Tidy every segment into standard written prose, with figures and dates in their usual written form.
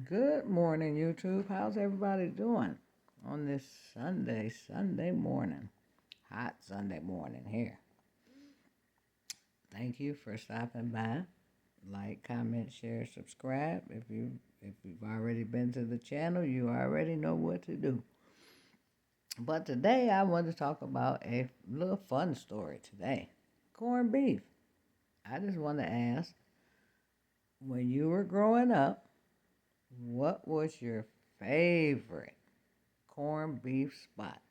Good morning, YouTube. How's everybody doing on this Sunday morning? Hot Sunday morning here. Thank you for stopping by. Like, comment, share, subscribe. If you've already been to the channel, you already know what to do. But today I want to talk about a little fun story today. Corned beef. I just want to ask, when you were growing up, what was your favorite corned beef spot?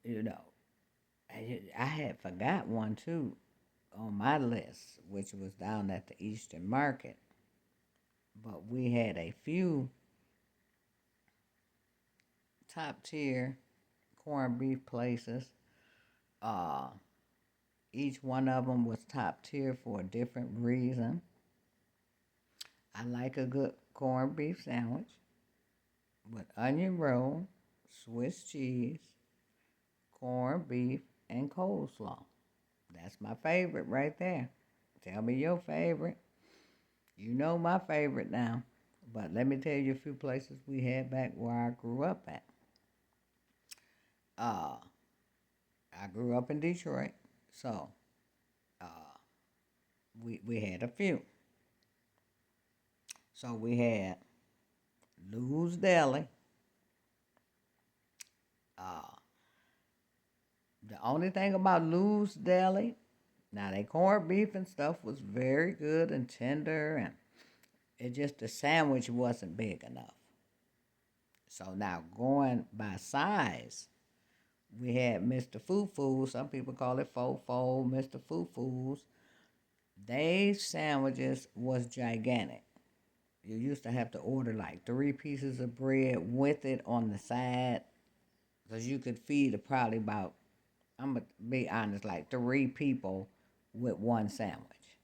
You know, I had forgot one too on my list, which was down at the Eastern Market. But we had a few top tier corned beef places. Uh, each one of them was top tier for a different reason. I like a good corned beef sandwich with onion roll, Swiss cheese, corned beef, and coleslaw. That's my favorite right there. Tell me your favorite. You know my favorite now. But let me tell you a few places we had back where I grew up at. Uh, I grew up in Detroit, so uh, we had a few. So we had Lou's Deli. Uh, the only thing about Lou's Deli, now they corned beef and stuff was very good and tender, and it just the sandwich wasn't big enough. So now going by size, we had Mr. Fufu. Some people call it Fofo, Mr. Fufu's. They sandwiches was gigantic. You used to have to order like 3 pieces of bread with it on the side, because you could feed probably about, I'm going to be honest, like 3 people with one sandwich.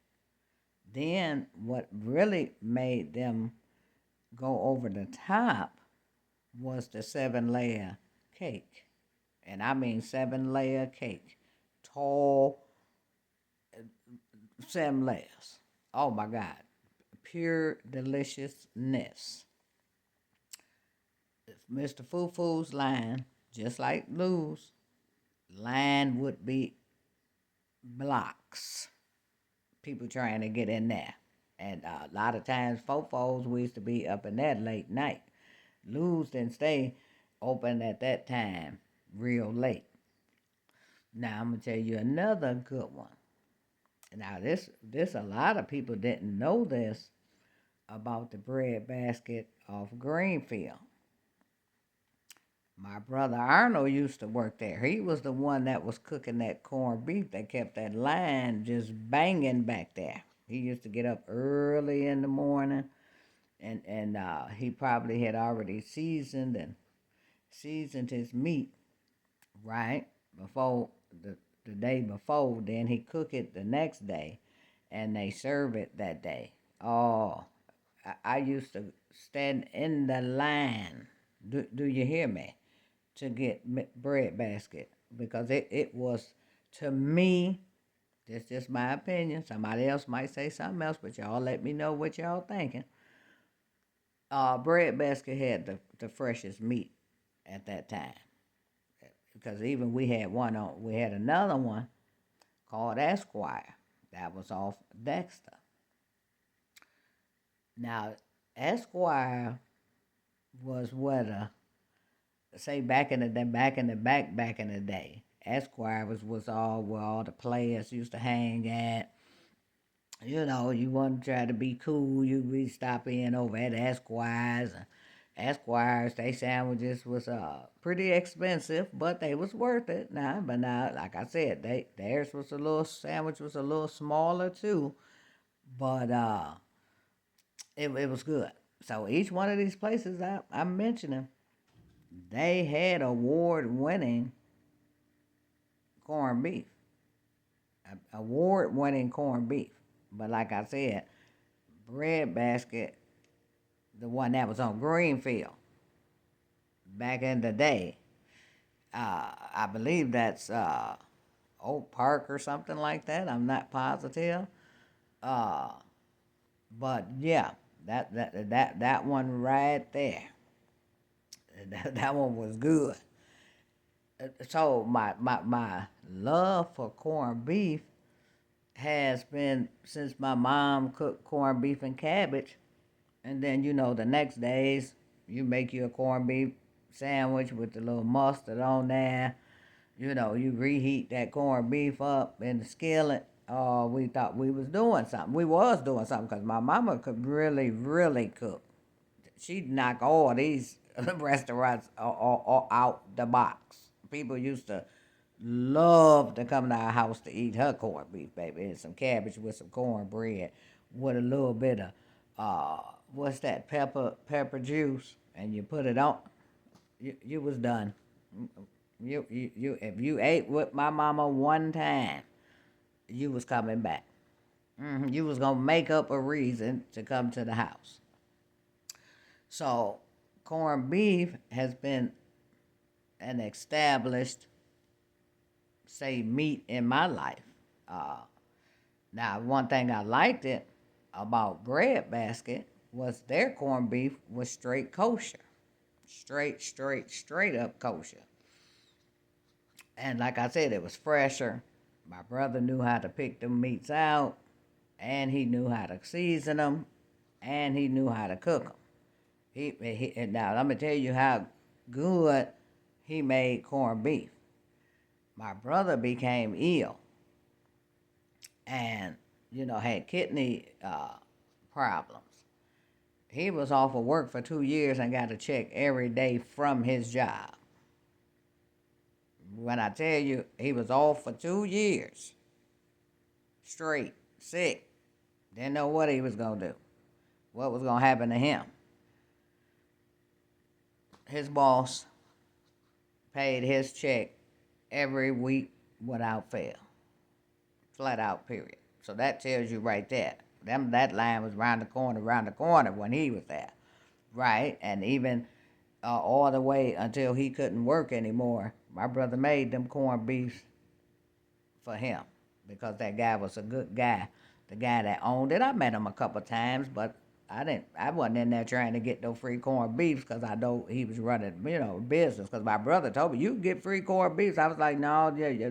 Then what really made them go over the top was the 7 layer cake. And I mean 7 layer cake. Tall, 7 layers. Oh my God. Pure deliciousness. Mr. Fufu's line, just like Lou's, line would be blocks. People trying to get in there. And a lot of times, Fofos, we used to be up in that late night. Lou's didn't stay open at that time real late. Now, I'm going to tell you another good one. Now, this a lot of people didn't know this about the bread basket of Greenfield. My brother Arnold used to work there. He was the one that was cooking that corned beef that kept that line just banging back there. He used to get up early in the morning, and he probably had already seasoned his meat right before the day before. Then he cook it the next day, and they serve it that day. Oh, I used to stand in the line. Do you hear me? To get bread basket, because it was, to me, that's just my opinion. Somebody else might say something else, but y'all let me know what y'all thinking. Bread basket had the freshest meat at that time, because even we had another one called Esquire that was off Dexter. Now Esquire was what say back in the day. Esquire was all where all the players used to hang at. You know, you want to try to be cool, you be stop in over at Esquire's. Esquire's, they sandwiches was pretty expensive, but they was worth it. But now, like I said, theirs was a little sandwich was a little smaller too, but it was good. So each one of these places I'm mentioning, they had award winning corned beef, award winning corned beef. But like I said, bread basket, the one that was on Greenfield back in the day, I believe that's Oak Park or something like that. I'm not positive. Uh, But yeah, that one right there, that one was good. So my love for corned beef has been since my mom cooked corned beef and cabbage, and then the next days you make you a corned beef sandwich with a little mustard on there. You reheat that corned beef up in the skillet. Oh, we thought we was doing something. We was doing something because my mama could really, really cook. She'd knock all these restaurants out the box. People used to love to come to our house to eat her corned beef, baby, and some cabbage with some cornbread, with a little bit of what's that, pepper juice, and you put it on. You was done. You if you ate with my mama one time, you was coming back. You was gonna make up a reason to come to the house. So corned beef has been an established, say, meat in my life. Uh, Now, one thing I liked it about Bread Basket was their corned beef was straight kosher, straight up kosher. And like I said, it was fresher. My brother knew how to pick them meats out, and he knew how to season them, and he knew how to cook them. And now let me tell you how good he made corned beef. My brother became ill, and had kidney problems. He was off of work for 2 years and got a check every day from his job. When I tell you he was off for 2 years straight, sick, didn't know what he was going to do, what was going to happen to him. His boss paid his check every week without fail, flat out, period. So that tells you right there. That line was round the corner when he was there, right? And even all the way until he couldn't work anymore, my brother made them corned beefs for him because that guy was a good guy. The guy that owned it, I met him a couple of times, but I wasn't in there trying to get no free corned beefs because I know he was running, business. Because my brother told me you can get free corned beefs. I was like, no, yeah,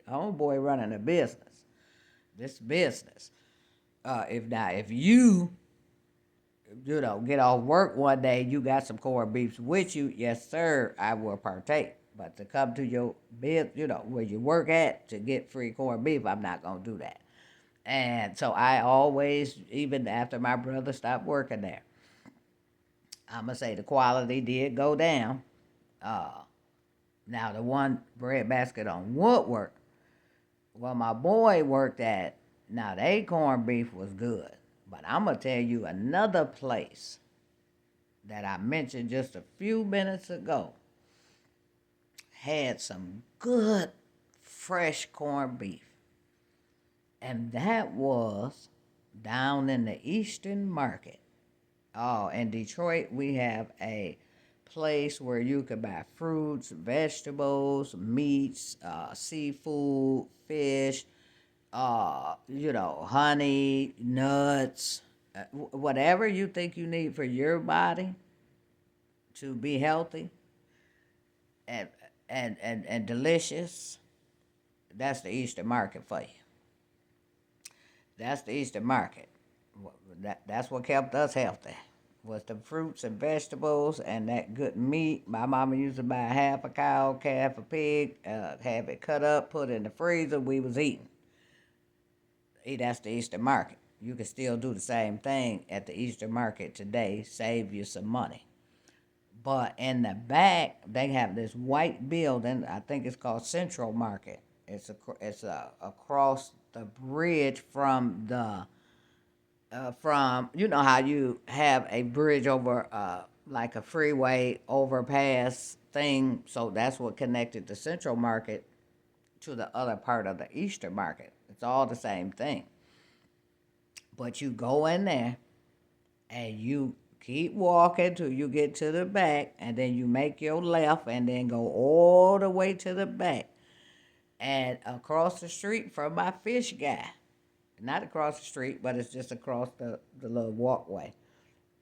homeboy running a business. This business. If you get off work one day, you got some corned beefs with you, yes, sir, I will partake. But to come to your biz, where you work at to get free corned beef, I'm not going to do that. And so I always, even after my brother stopped working there, I'm going to say the quality did go down. Uh, Now, the one Bread Basket on Woodward, well, my boy worked at, now they corned beef was good. But I'm going to tell you another place that I mentioned just a few minutes ago had some good fresh corned beef. And that was down in the Eastern Market. Oh, in Detroit, we have a place where you can buy fruits, vegetables, meats, seafood, fish, honey, nuts, whatever you think you need for your body to be healthy and and delicious. That's the Eastern Market for you. That's the Eastern Market. That's what kept us healthy. Was the fruits and vegetables and that good meat. My mama used to buy half a cow, calf, a pig, have it cut up, put it in the freezer. We was eating. That's the Eastern Market. You can still do the same thing at the Eastern Market today. Save you some money. But in the back, they have this white building. I think it's called Central Market. It's across the bridge from the from how you have a bridge over like a freeway overpass thing. So that's what connected the Central Market to the other part of the Eastern Market. It's all the same thing. But you go in there and you keep walking till you get to the back, and then you make your left and then go all the way to the back. And across the street from my fish guy not across the street, but it's just across the little walkway,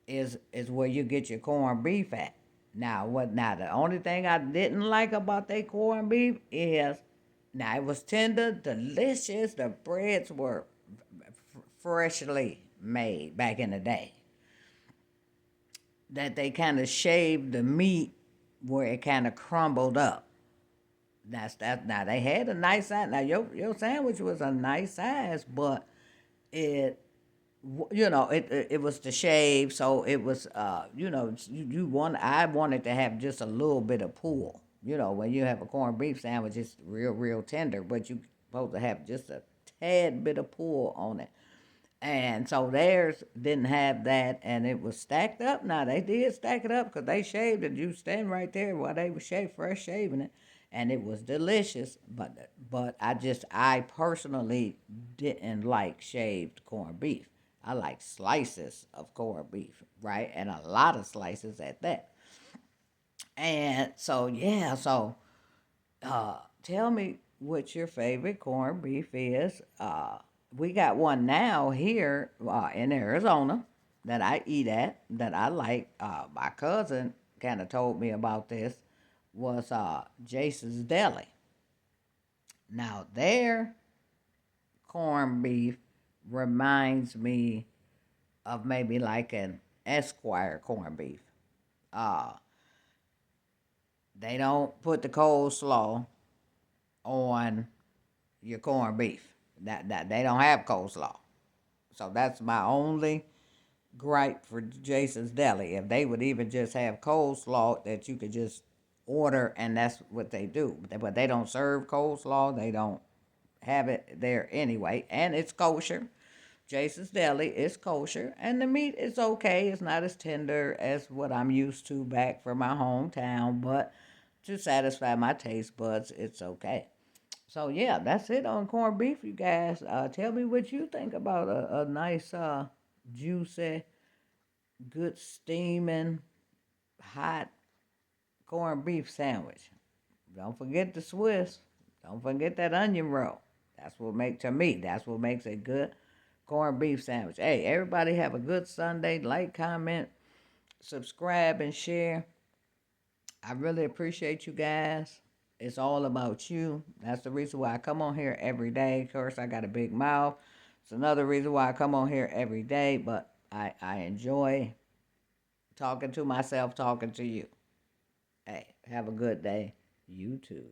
is where you get your corned beef at. Now the only thing I didn't like about their corned beef is now it was tender, delicious. The breads were freshly made back in the day. That they kind of shaved the meat where it kind of crumbled up. That's that. Now they had a nice size. Now your sandwich was a nice size, but it it was the shave, so it was I wanted to have just a little bit of pull. When you have a corned beef sandwich, it's real tender, but you supposed to have just a tad bit of pull on it. And so theirs didn't have that, and it was stacked up. Now they did stack it up because they shaved it. You stand right there while they were fresh shaving it, and it was delicious. But I personally didn't like shaved corned beef. I like slices of corned beef, right, and a lot of slices at that. And so yeah, tell me what your favorite corned beef is. We got one now here in Arizona that I eat at that I like. My cousin kind of told me about this was Jason's Deli. Now their corned beef reminds me of maybe like an Esquire corned beef. Uh, they don't put the coleslaw on your corned beef. That they don't have coleslaw. So that's my only gripe for Jason's Deli. If they would even just have coleslaw that you could just order, and that's what they do. But they don't serve coleslaw. They don't have it there anyway, and it's kosher. Jason's Deli is kosher, and the meat is okay. It's not as tender as what I'm used to back from my hometown, but to satisfy my taste buds, it's okay. So yeah, that's it on corned beef, you guys. Tell me what you think about a nice, juicy, good steaming, hot corned beef sandwich. Don't forget the Swiss. Don't forget that onion roll. That's what make to me. That's what makes a good corned beef sandwich. Hey, everybody have a good Sunday. Like, comment, subscribe, and share. I really appreciate you guys. It's all about you. That's the reason why I come on here every day. Of course, I got a big mouth. It's another reason why I come on here every day, but I enjoy talking to myself, talking to you. Hey, have a good day. You too.